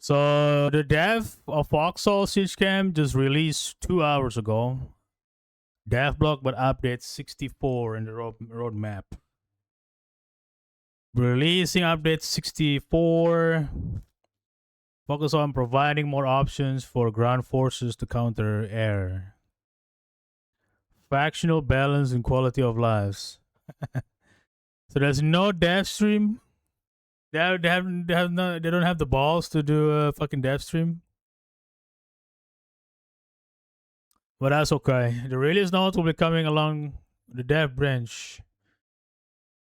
So the dev of Foxhole Siegecamp just released 2 hours ago. Devblog but update 64 in the roadmap. Releasing update 64. Focus on providing more options for ground forces to counter air. Factional balance and quality of lives. So there's no dev stream. They don't have the balls to do a fucking dev stream. But that's okay. The release notes will be coming along the dev branch.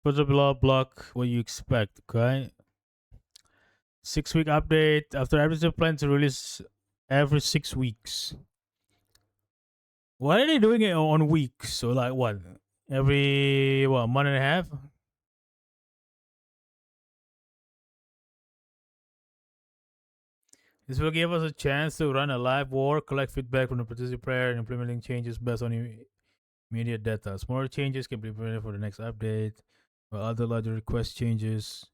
Put the block what you expect, okay? 6-week update. After everything plan to release every 6 weeks. Why are they doing it on weeks? So like what? Every month and a half? This will give us a chance to run a live war, collect feedback from the participating player, and implementing changes based on immediate data. Smaller changes can be implemented for the next update, while other larger request changes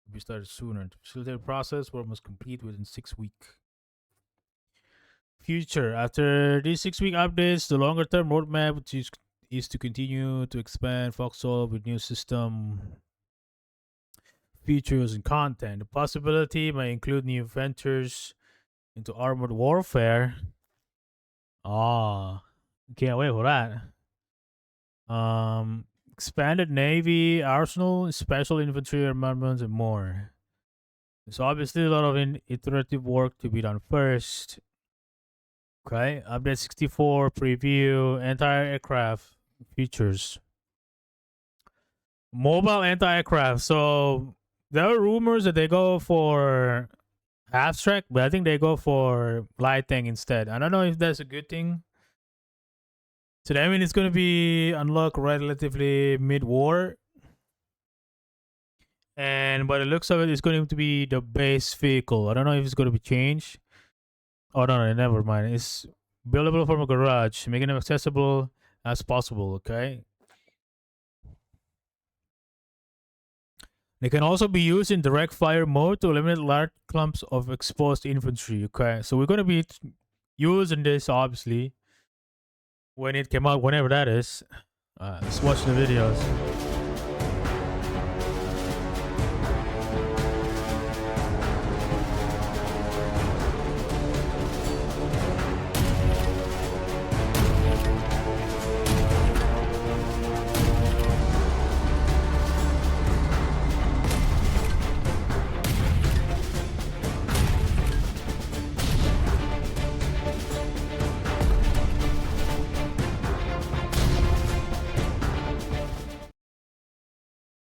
will be started sooner. To facilitate the process, work must complete within 6 weeks. Future. After these 6-week updates, the longer term roadmap is to continue to expand Foxhole with new system features and content. The possibility may include new ventures into armored warfare. Ah, can't wait for that. Expanded navy, arsenal, special infantry armaments, and more. There's obviously a lot of iterative work to be done first. Okay, update 64 preview anti-aircraft features. Mobile anti-aircraft. So there are rumors that they go for abstract, but I think they go for light tank instead. I don't know if that's a good thing. So that means it's going to be unlocked relatively mid-war. And by the looks of it, it's going to be the base vehicle. I don't know if it's going to be changed. Oh, no, never mind. It's buildable from a garage, making it accessible as possible, okay? They can also be used in direct fire mode to eliminate large clumps of exposed infantry, okay? So we're going to be using this, obviously, when it came out, whenever that is. Let's watch the videos.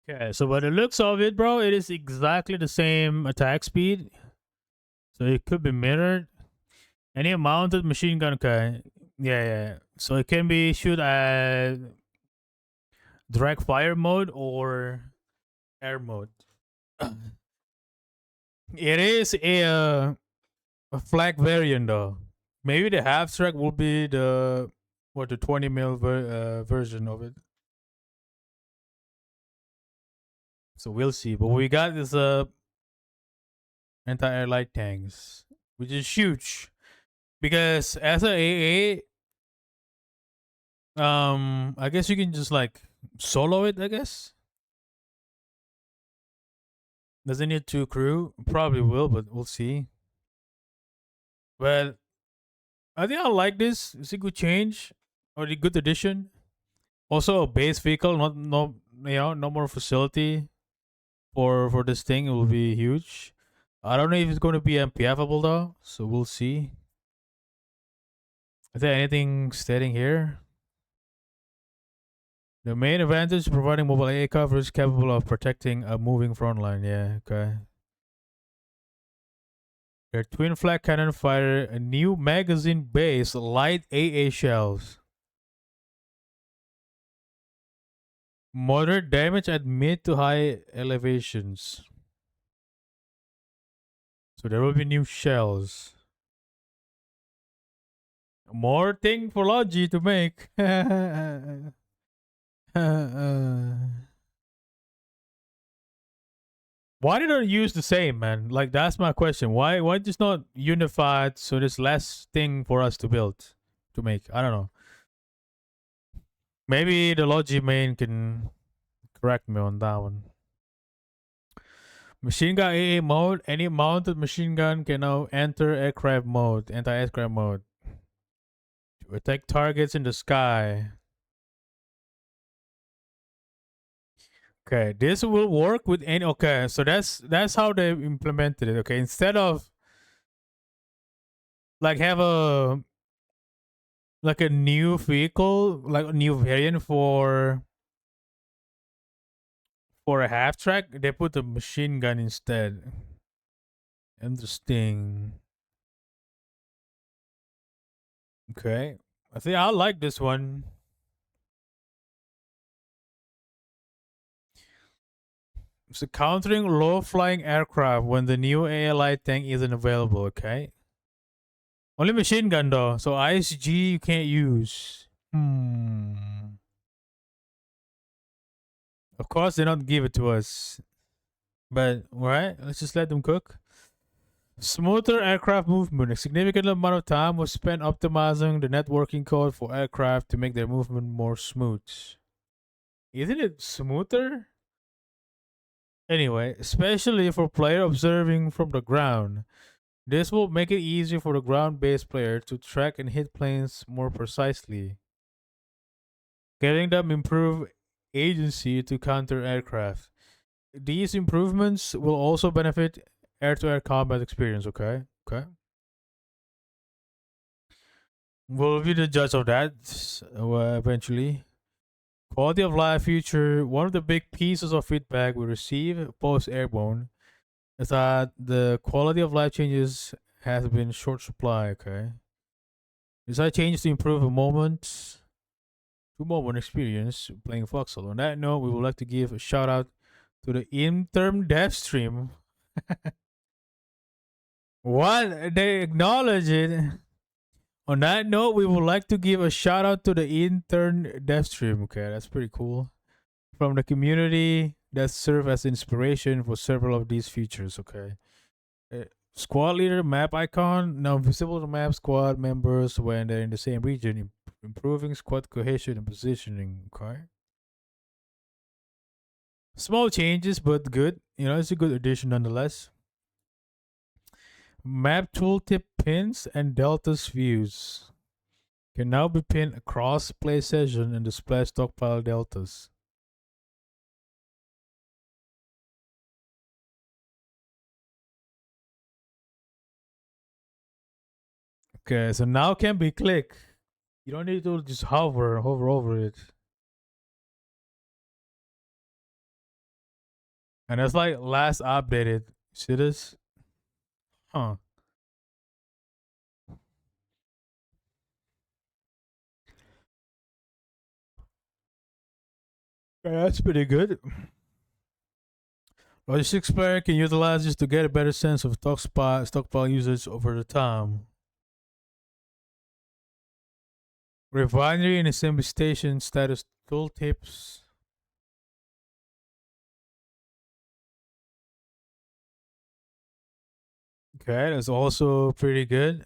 Okay, so by the looks of it, bro, it is exactly the same attack speed. So it could be mirrored. Any mounted machine gun, okay. Yeah. So it can be shoot at direct fire mode or air mode. It is a flag variant though. Maybe the half track will be the 20 mil version of it. So we'll see. But we got this anti-air light tanks, which is huge. Because as a AA, I guess you can just like solo it, I guess. Does it need 2 crew? Probably will, but we'll see. Well, I think I like this. It's a good change or a good addition. Also, a base vehicle, no more facility for this thing. It will be huge. I don't know if it's going to be MPFable though, so we'll see. Is there anything stating here? The main advantage is providing mobile AA coverage capable of protecting a moving front line. Yeah, okay. Their twin flag cannon fire a new magazine-based light AA shells. Moderate damage at mid to high elevations. So there will be new shells. More thing for Logi to make. Why did they use the same, man? Like that's my question. Why just not unified so there's less thing for us to build to make? I don't know. Maybe the Logi main can correct me on that one. Machine gun AA mode. Any mounted machine gun can now enter aircraft mode, anti-aircraft mode. To attack targets in the sky. Okay, this will work with any. Okay, so that's how they implemented it. Okay, instead of like have a like a new vehicle, like a new variant for a half track, they put a machine gun instead. Interesting. Okay, I think I like this one. So countering low flying aircraft when the new ALI tank isn't available. Okay. Only machine gun though, so ISG you can't use. Of course they don't give it to us, but alright, let's just let them cook. Smoother aircraft movement. A significant amount of time was spent optimizing the networking code for aircraft to make their movement more smooth. Isn't it smoother? Anyway, especially for player observing from the ground. This will make it easier for the ground-based player to track and hit planes more precisely, giving them improved agency to counter aircraft. These improvements will also benefit air-to-air combat experience. Okay, okay. We'll be the judge of that eventually. Quality of life feature. One of the big pieces of feedback we receive post airborne is that the quality of life changes has been short supply. Okay. Design changes to improve a moment experience playing Foxhole. On that note, we would like to give a shout out to the interim dev stream. What? They acknowledge it. On that note, we would like to give a shout out to the intern dev stream. Okay, that's pretty cool. From the community that serve as inspiration for several of these features. Okay. Squad leader map icon now visible to map squad members when they're in the same region, improving squad cohesion and positioning. Okay. Small changes, but good. You know, it's a good addition nonetheless. Map tooltip pins and deltas views can now be pinned across play session and display stockpile deltas. Okay, so now can be click. You don't need to just hover over it. And that's like last updated. See this? Huh. Yeah, that's pretty good. Logistics player can utilize this to get a better sense of stockpile usage over the time. Refinery and assembly station status tooltips. Okay, that's also pretty good.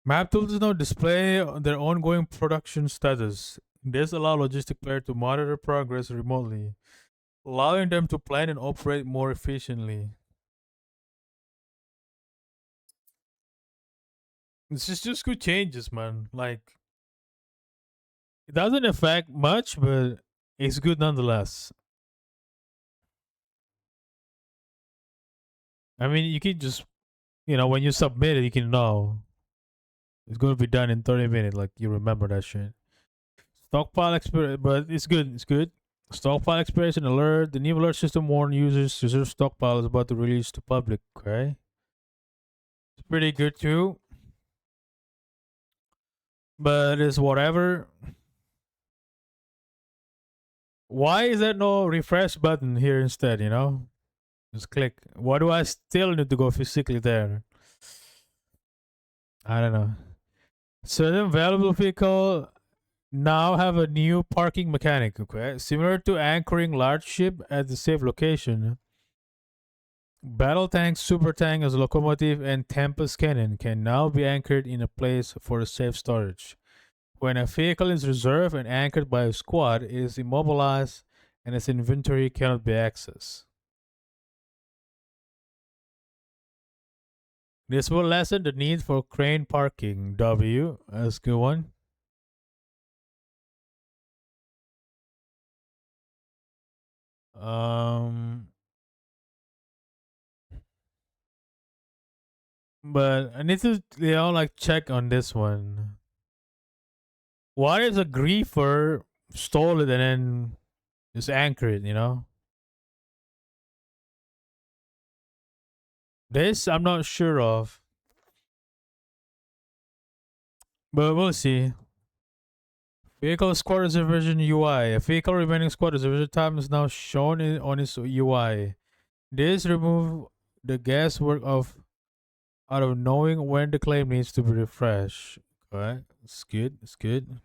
Map tools now display their ongoing production status. This allows logistic player to monitor progress remotely, allowing them to plan and operate more efficiently. It's just good changes, man. Like it doesn't affect much, but it's good nonetheless. I mean, you can just when you submit it, you can know it's going to be done in 30 minutes. Like you remember that shit. Stockpile experience, but it's good. It's good. Stockpile expiration alert. The new alert system warns users to reserve stockpile is about to release to public. Okay, it's pretty good too. But it's whatever. Why is there no refresh button here instead? Just click. Why do I still need to go physically there? I don't know. Certain valuable vehicle now have a new parking mechanic, okay? Similar to anchoring large ship at the safe location. Battle tank, super tank as locomotive, and Tempest cannon can now be anchored in a place for safe storage. When a vehicle is reserved and anchored by a squad, it is immobilized and its inventory cannot be accessed. This will lessen the need for crane parking. W, that's a good one. Um, but I need to, like check on this one. Why is a griefer stole it and then just anchor it? This I'm not sure of, but we'll see. Vehicle squad reservation UI. A vehicle remaining squad reservation time is now shown on its UI. This remove the guesswork of out of knowing when the claim needs to be refreshed. Okay, it's good. It's good.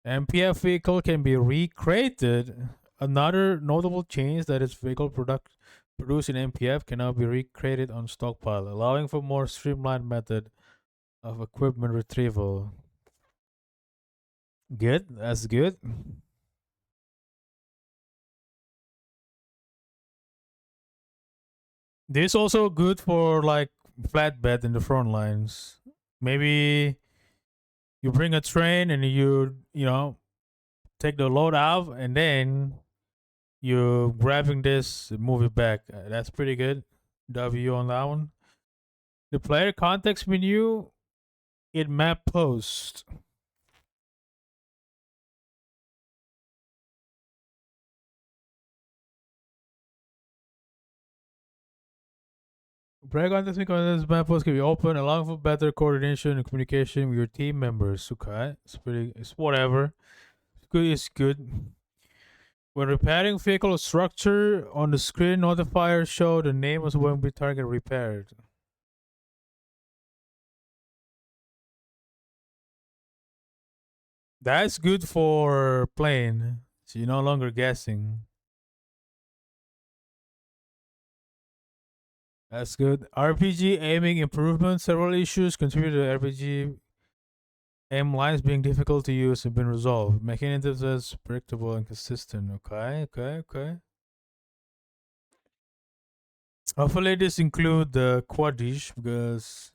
MPF vehicle can be recreated. Another notable change that is vehicle produced in MPF can now be recreated on stockpile, allowing for more streamlined method of equipment retrieval. Good. That's good. This also good for like flatbed in the front lines. Maybe you bring a train and you take the load out and then you grabbing this, move it back. That's pretty good. W on that one. The player context menu in map post. Player context menu on this map post can be open, allowing for better coordination and communication with your team members. Okay, it's whatever. It's good. It's good. When repairing vehicle structure on the screen, notifiers show the name of when we target repaired. That's good for plane, so you're no longer guessing. That's good. RPG aiming improvement. Several issues contribute to RPG aim lines being difficult to use have been resolved, making it as predictable and consistent. Okay. Hopefully, this include the quadish because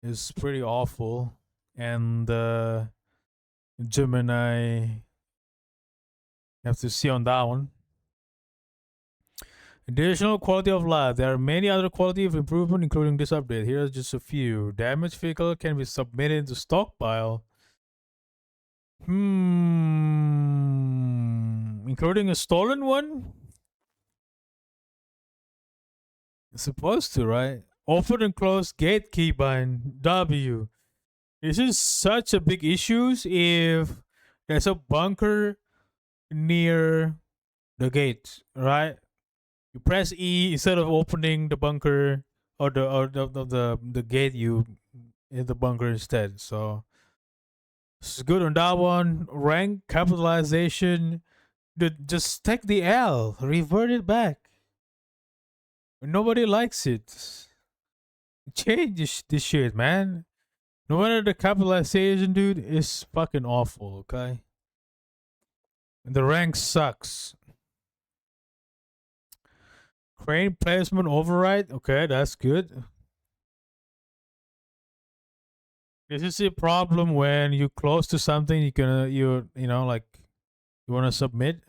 it's pretty awful, and Gemini. You have to see on that one. Additional quality of life. There are many other quality of improvement, including this update. Here are just a few. Damaged vehicle can be submitted to stockpile. Including a stolen one? It's supposed to, right? Open and close gate keybind. W. This is such a big issue if there's a bunker near the gate, right? You press E instead of opening the bunker or the gate. You hit the bunker instead. So it's good on that one. Rank capitalization. Just take the L. Revert it back. Nobody likes it. Change this shit, man. No matter the capitalization, dude, is fucking awful. Okay. And the rank sucks. Crane placement override. Okay, that's good. This is a problem when you close to something like you wanna submit.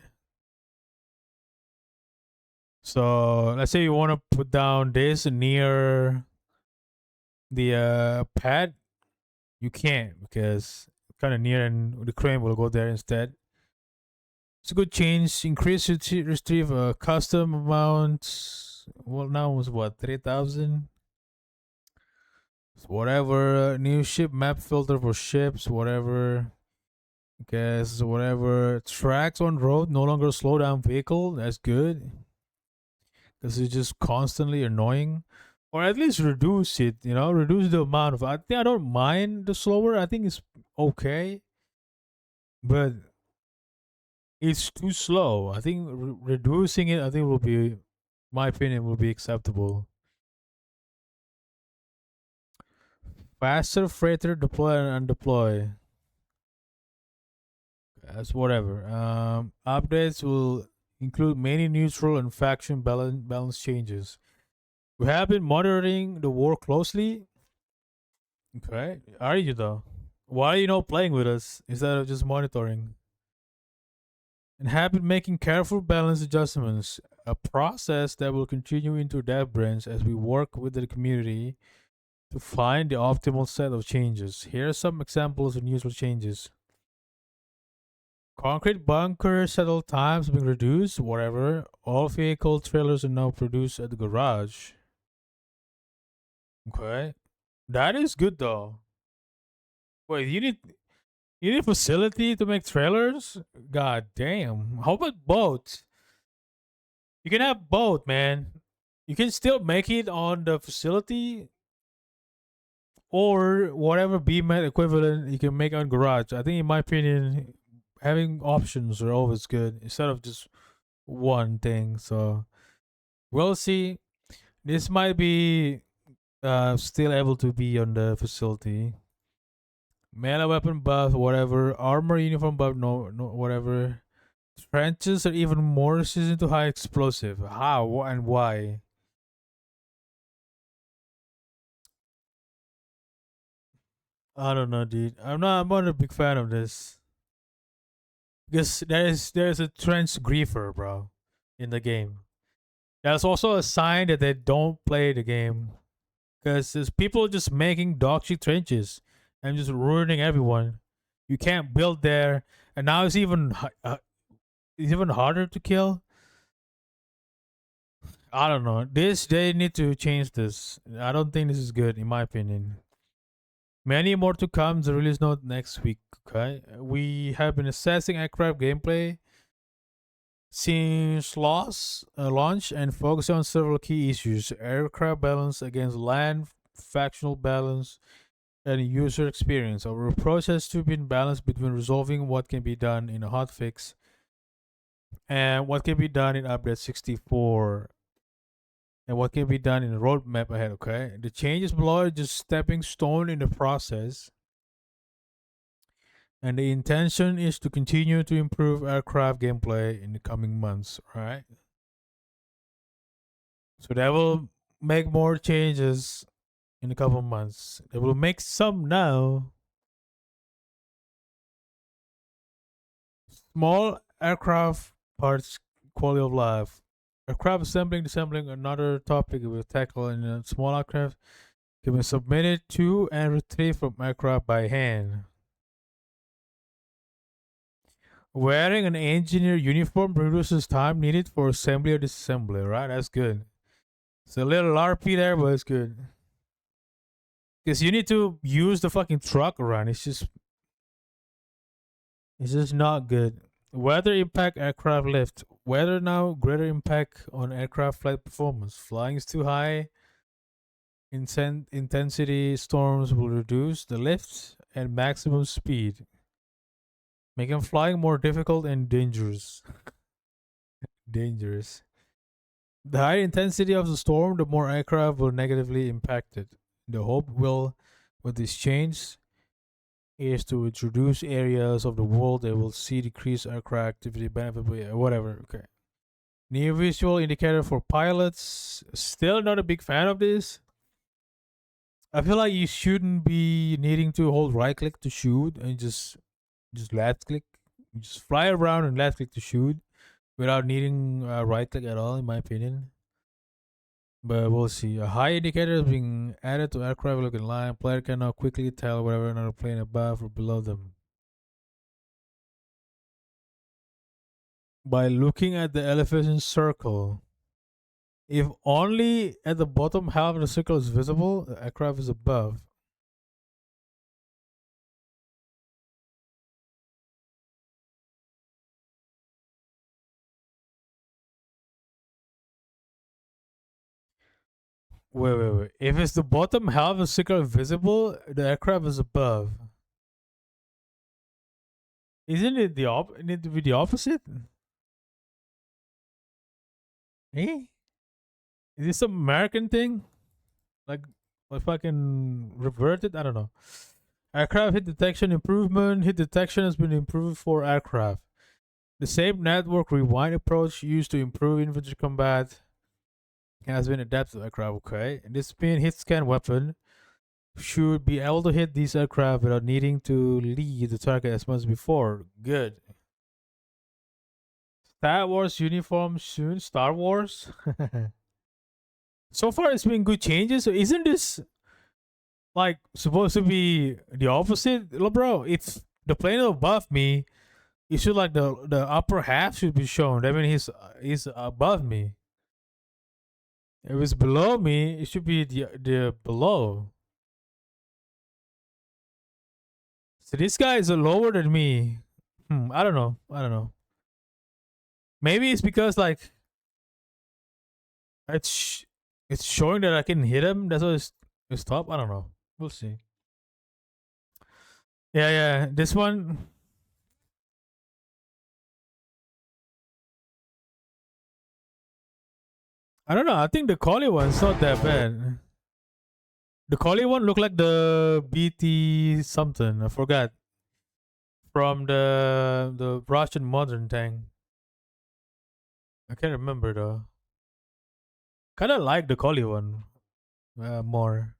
So let's say you wanna put down this near the pad, you can't because it's kinda near and the crane will go there instead. It's a good change. Increase retrieve custom amounts. Well, now was what 3,000. Whatever. New ship map filter for ships. Whatever. Guess whatever. Tracks on road no longer slow down vehicle. That's good. Because it's just constantly annoying. Or at least reduce it. Reduce the amount of. I think I don't mind the slower. I think it's okay. but it's too slow. I think reducing it, I think will be, my opinion, will be acceptable. Faster freighter deploy and undeploy. That's whatever. Updates will include many neutral and faction balance changes. We have been monitoring the war closely. Okay, are you though? Why are you not playing with us instead of just monitoring? And have been making careful balance adjustments, a process that will continue into dev branch as we work with the community to find the optimal set of changes. Here are some examples of neutral changes. Concrete bunker settle times being reduced, whatever. All vehicle trailers are now produced at the garage. Okay. That is good though. Wait, you need a facility to make trailers? God damn. How about boats? You can have both, man. You can still make it on the facility or whatever BMAT equivalent you can make on garage. I think in my opinion, having options are always good instead of just one thing. So we'll see. This might be still able to be on the facility. Melee weapon buff, whatever. Armor uniform buff, no, whatever. Trenches are even more resistant to high explosive. How and why? I don't know, dude. I'm not a big fan of this because there's a trench griefer, bro, in the game. That's also a sign that they don't play the game because there's people just making dog shit trenches and just ruining everyone. You can't build there, and now it's even harder to kill. I don't know. This they need to change this. I don't think this is good in my opinion. Many more to come. The release note next week. Okay, we have been assessing aircraft gameplay since launch and focus on several key issues: aircraft balance against land, factional balance, and user experience. Our approach has to be balanced between resolving what can be done in a hotfix and what can be done in update 64 and what can be done in the roadmap ahead. Okay, the changes below are just stepping stone in the process, and the intention is to continue to improve aircraft gameplay in the coming months. All right, so that will make more changes in a couple months. They will make some now. Small aircraft parts quality of life. Aircraft assembling, another topic we'll tackle in a small aircraft can be submitted to and retrieved from aircraft by hand. Wearing an engineer uniform reduces time needed for assembly or disassembly, right? That's good. It's a little RP there, but it's good. Because you need to use the fucking truck around. It's just not good. Weather impact aircraft lift. Weather now greater impact on aircraft flight performance. Flying is too high. Intensity storms will reduce the lift and maximum speed, making flying more difficult and dangerous. Dangerous. The higher intensity of the storm, the more aircraft will negatively impact it. The hope will, with this change, is to introduce areas of the world that will see decreased aircraft activity benefit, whatever. Okay. New visual indicator for pilots. Still not a big fan of this. I feel like you shouldn't be needing to hold right click to shoot and just left click. You just fly around and left click to shoot without needing right click at all, in my opinion. But we'll see. A high indicator is being added to aircraft looking line. Player can now quickly tell whether another plane above or below them by looking at the elevation circle. If only at the bottom half of the circle is visible, the aircraft is above. Wait. If it's the bottom half of the circle visible, the aircraft is above. Isn't it need to be the opposite? Eh? Is this some American thing? Like, if I can revert it, I don't know. Aircraft hit detection improvement. Hit detection has been improved for aircraft. The same network rewind approach used to improve infantry combat has been adapted to aircraft. Okay, and this spin hit scan weapon should be able to hit these aircraft without needing to lead the target as much as before. Good. Star Wars uniform soon. Star Wars. So far, it's been good changes. So isn't this like supposed to be the opposite, bro? It's the plane above me. It should like the upper half should be shown. I mean, he's above me. If it's below me, it should be the below. So this guy is lower than me. I don't know. I don't know. Maybe it's because like it's showing that I can hit him. That's why it's top. I don't know. We'll see. Yeah, yeah. This one. I don't know. I think the Collie one's not that bad. The Collie one looked like the BT something. I forgot. From the Russian modern tank. I can't remember though. Kind of like the Collie one more.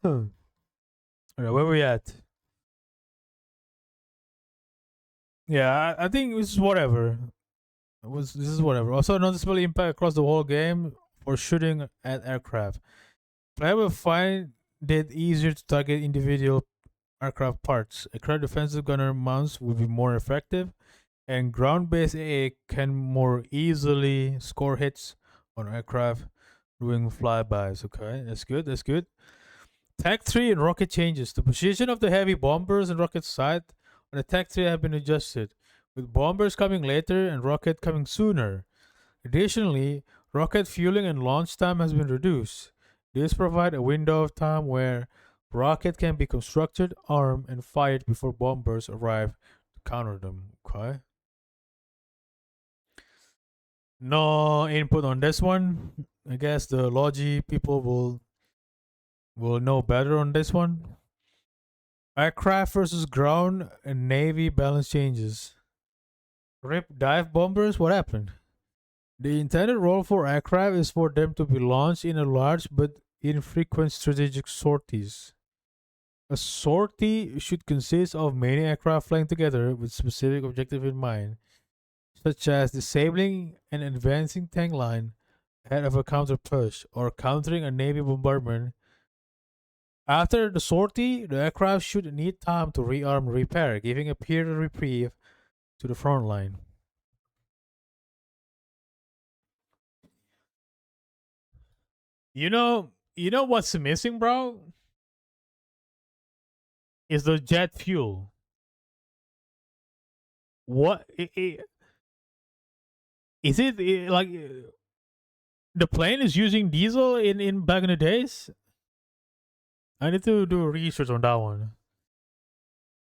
Alright, where we at? Yeah, I think this is whatever. This is whatever. Also, noticeable impact across the whole game for shooting at aircraft. Player will find it easier to target individual aircraft parts. Aircraft defensive gunner mounts will be more effective, and ground-based AA can more easily score hits on aircraft doing flybys. Okay, that's good. That's good. Tech 3 and rocket changes. The position of the heavy bombers and rocket side on the Tech 3 have been adjusted, with bombers coming later and rocket coming sooner. Additionally, rocket fueling and launch time has been reduced. This provides a window of time where rocket can be constructed, armed, and fired before bombers arrive to counter them. Okay. No input on this one. I guess the Logi people will know better on this one. Aircraft versus ground and navy balance changes. Rip dive bombers. What happened? The intended role for aircraft is for them to be launched in a large but infrequent strategic sorties. A sortie should consist of many aircraft flying together with specific objective in mind, such as disabling an advancing tank line ahead of a counter push or countering a navy bombardment. After the sortie, the aircraft should need time to rearm and repair, giving a period of reprieve to the front line. You know what's missing, bro? Is the jet fuel. What is it like? The plane is using diesel in back in the days. I need to do research on that one.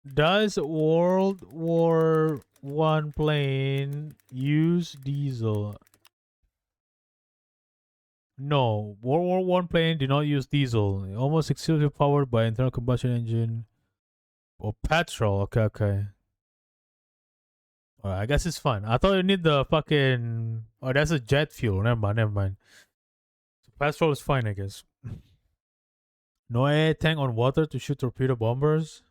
Does World War I plane use diesel? No, World War I plane did not use diesel. Almost exclusively powered by internal combustion engine or petrol. Okay, okay. Alright, I guess it's fine. I thought you need the fucking. Oh, that's a jet fuel. Never mind, never mind. So petrol is fine, I guess. No AA tank on water to shoot torpedo bombers.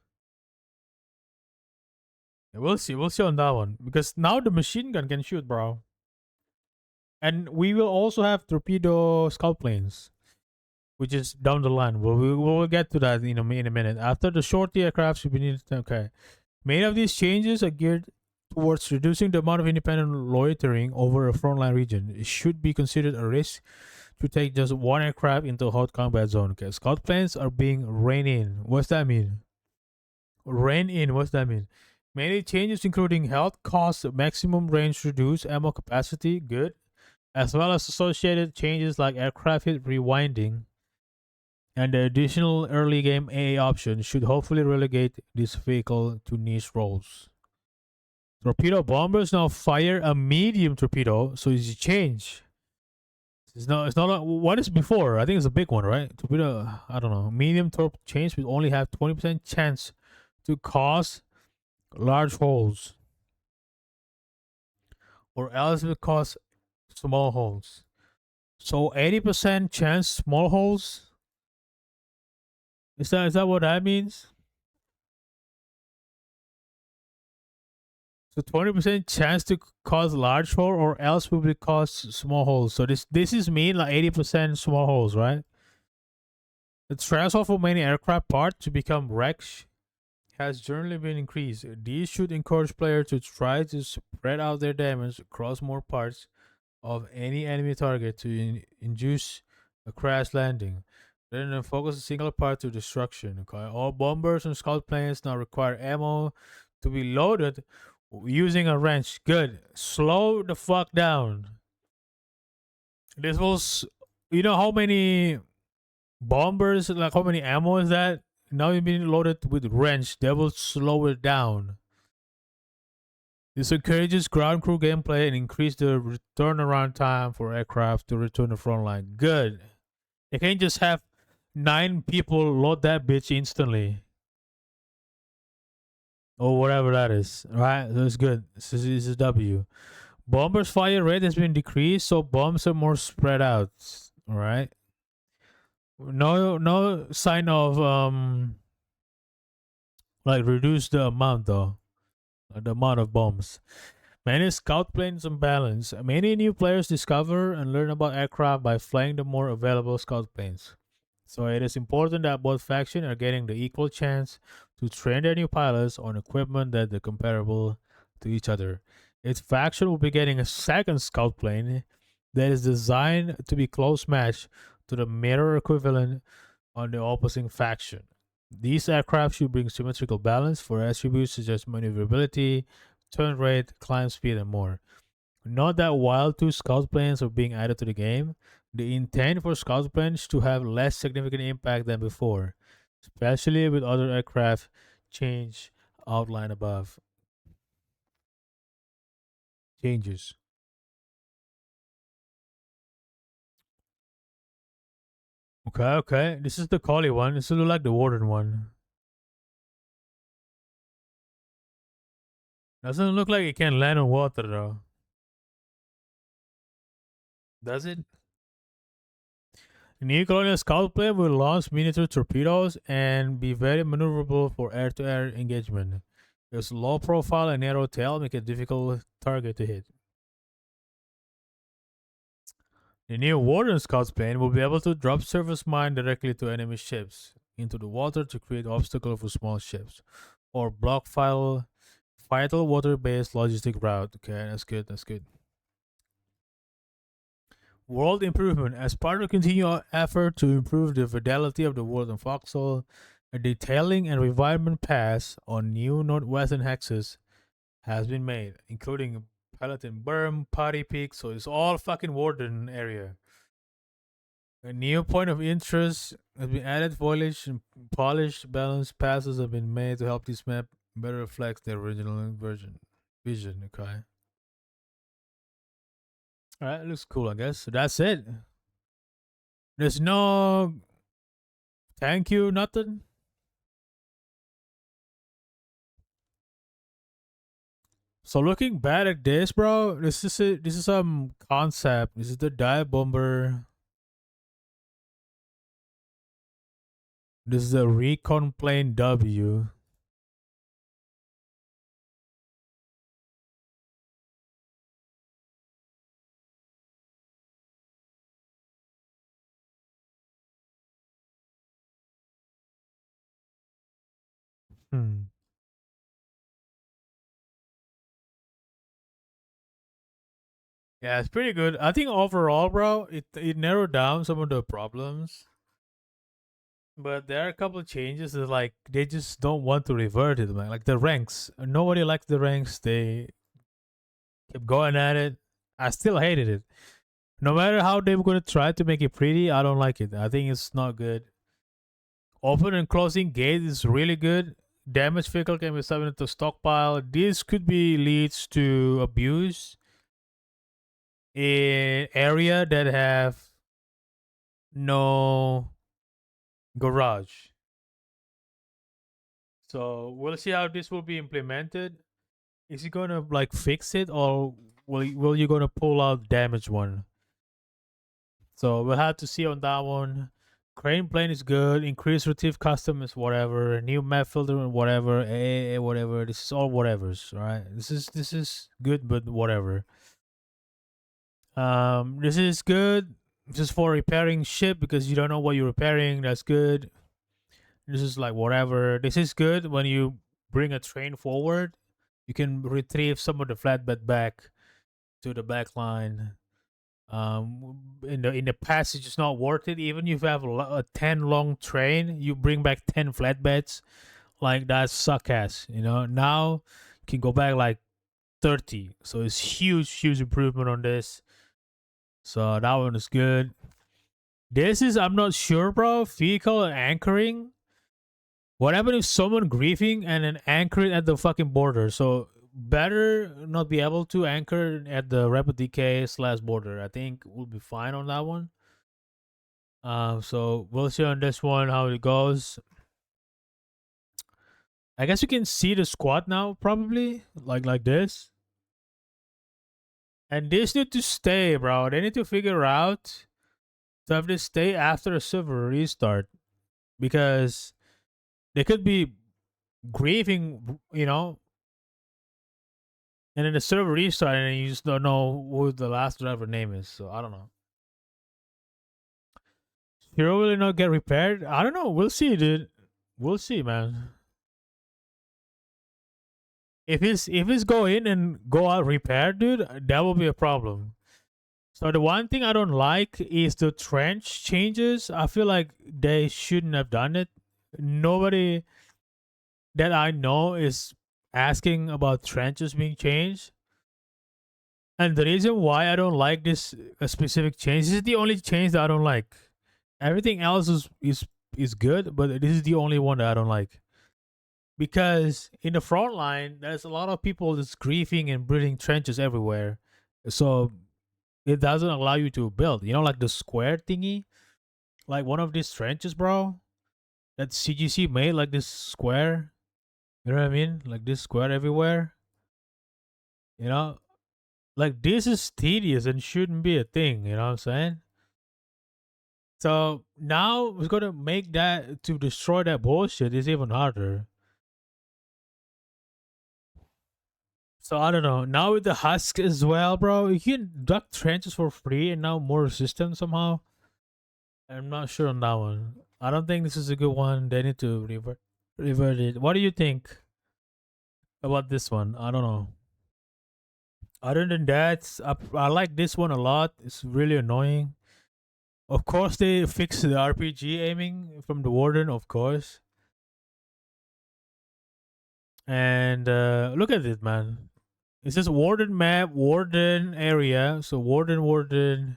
Yeah, we'll see. We'll see on that one. Because now the machine gun can shoot, bro. And we will also have torpedo scout planes, which is down the line. We'll get to that in a minute. After the shorty aircraft should be needed. Okay. Many of these changes are geared towards reducing the amount of independent loitering over a frontline region. It should be considered a risk to take just one aircraft into a hot combat zone. Okay, scout planes are being reined in. What's that mean? Rein in. What's that mean? Many changes, including health costs, maximum range reduced, ammo capacity. Good. as well as associated changes like aircraft hit rewinding and the additional early game AA option should hopefully relegate this vehicle to niche roles. Torpedo bombers now fire a medium torpedo, so it's a change. It's not like what is before. I think it's a big one, right? Torpedo, I don't know. Medium torp change will only have 20% chance to cause large holes, or else it will cause small holes. So 80% chance small holes. Is that what that means? So 20% chance to cause large hole, or else will be cause small holes. So this is mean like 80% small holes, right? The threshold for many aircraft parts to become wrecks has generally been increased. These should encourage players to try to spread out their damage across more parts of any enemy target to induce a crash landing, rather than focus a single part to destruction. Okay? All bombers and scout planes now require ammo to be loaded using a wrench. Good. Slow the fuck down. This was, you know how many bombers, like how many ammo is that? Now you've been loaded with wrench. That will slow it down. This encourages ground crew gameplay and increase the turnaround time for aircraft to return to front line. Good. You can't just have 9 people load that bitch instantly. Or whatever that is. Right? That's good. This is a W. Bombers fire rate has been decreased, so bombs are more spread out. Alright. No sign of like reduce the amount though. The amount of bombs. Many scout planes unbalanced. Many new players discover and learn about aircraft by flying the more available scout planes. So it is important that both factions are getting the equal chance to train their new pilots on equipment that are comparable to each other. Each faction will be getting a second scout plane that is designed to be close match to the mirror equivalent on the opposing faction. These aircraft should bring symmetrical balance for attributes such as maneuverability, turn rate, climb speed, and more. Note that while 2 scout planes are being added to the game, the intent for scout planes to have less significant impact than before, especially with other aircraft change outlined above. Changes. Okay. This is the collie one. This looks like the warden one. Doesn't look like it can land on water though. Does it? The new colonial scout plane will launch miniature torpedoes and be very maneuverable for air-to-air engagement. Its low profile and narrow tail make it a difficult target to hit. The new Warden Scout plane will be able to drop surface mine directly to enemy ships into the water to create obstacles for small ships, or block vital water-based logistic route. Okay, that's good. That's good. World improvement. As part of continued effort to improve the fidelity of the world in Foxhole, a detailing and refinement pass on new northwestern hexes has been made, including Peloton Berm, Potty Peak, so it's all fucking Warden area. A new point of interest has been added. Foliage and polished balanced passes have been made to help this map better reflect the original vision. Okay. Alright, looks cool, I guess. So that's it. There's no thank you, nothing. So looking back at this, bro, this is some concept. This is the dive bomber. This is a recon plane W. Hmm. Yeah, it's pretty good. I think overall, bro, it narrowed down some of the problems. But there are a couple of changes that like they just don't want to revert it, man. Like the ranks. Nobody liked the ranks. They kept going at it. I still hated it. No matter how they're gonna try to make it pretty, I don't like it. I think it's not good. Open and closing gate is really good. Damaged vehicle can be summoned into stockpile. This could be leads to abuse in area that have no garage. So we'll see how this will be implemented. Is he gonna like fix it, or will you gonna pull out damaged one? So we'll have to see on that one. Crane plane is good. Increased retrieve custom is whatever. New map filter whatever. Whatever. This is all whatevers, right? This is good, but whatever. This is good. Just for repairing ship because you don't know what you're repairing. That's good. This is like whatever. This is good when you bring a train forward. You can retrieve some of the flatbed back to the back line. In the past, it's just not worth it. Even if you have a 10 long train, you bring back 10 flatbeds. Like that suck ass. Now you can go back like 30. So it's huge improvement on this. So that one is good. This is, I'm not sure, bro. Vehicle anchoring. What happened if someone griefing and then anchor it at the fucking border? So better not be able to anchor at the rapid decay / border. I think we'll be fine on that one. So we'll see on this one how it goes. I guess you can see the squad now, probably like this. And this need to stay, bro. They need to figure out to have this stay after a server restart, because they could be grieving, and then the server restart, and you just don't know who the last driver name is. So I don't know. Hero will not get repaired. I don't know. We'll see, dude. We'll see, man. If it's go in and go out repaired, dude, that will be a problem. So the one thing I don't like is the trench changes. I feel like they shouldn't have done it. Nobody that I know is asking about trenches being changed. And the reason why I don't like this specific change, this is the only change that I don't like. Everything else is good, but this is the only one that I don't like. Because in the front line, there's a lot of people that's griefing and building trenches everywhere. So it doesn't allow you to build. Like the square thingy, like one of these trenches, bro, that CGC made, like this square. You know what I mean? Like this square everywhere. Like this is tedious and shouldn't be a thing. You know what I'm saying? So now we're gonna make that to destroy that bullshit is even harder. So I don't know. Now with the husk as well, bro, you can duck trenches for free and now more resistant somehow. I'm not sure on that one. I don't think this is a good one. They need to revert it. What do you think about this one? I don't know. Other than that, I like this one a lot. It's really annoying. Of course, they fixed the RPG aiming from the warden, of course. And look at it, man. It says warden map, warden area. So warden,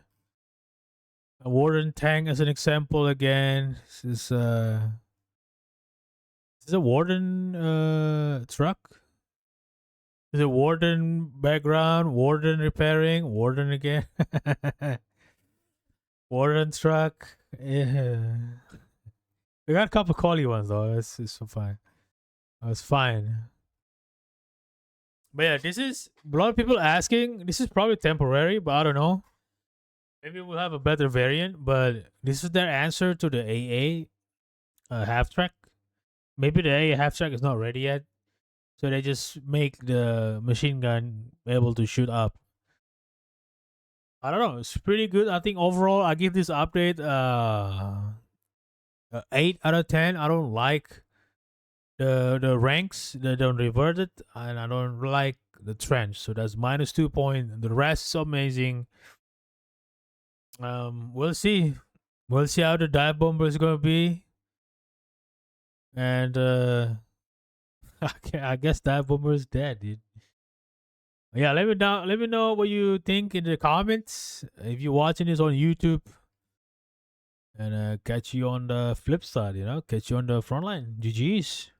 a warden tank as an example again. This is a warden truck. Is it warden background, warden repairing, warden again, warden truck. Yeah. We got a couple quality ones though. It's fine. It's fine. But yeah, this is a lot of people asking. This is probably temporary, but I don't know. Maybe we'll have a better variant. But this is their answer to the AA half track. Maybe the AA half track is not ready yet, so they just make the machine gun able to shoot up. I don't know. It's pretty good. I think overall, I give this update 8 out of 10. I don't like the ranks. They don't revert it, and I don't like the trench. So that's -2 point. The rest is amazing. We'll see. We'll see how the dive bomber is gonna be, and I guess dive bomber is dead, dude. Yeah, let me know what you think in the comments if you're watching this on YouTube. And catch you on the flip side, catch you on the front line. GG's.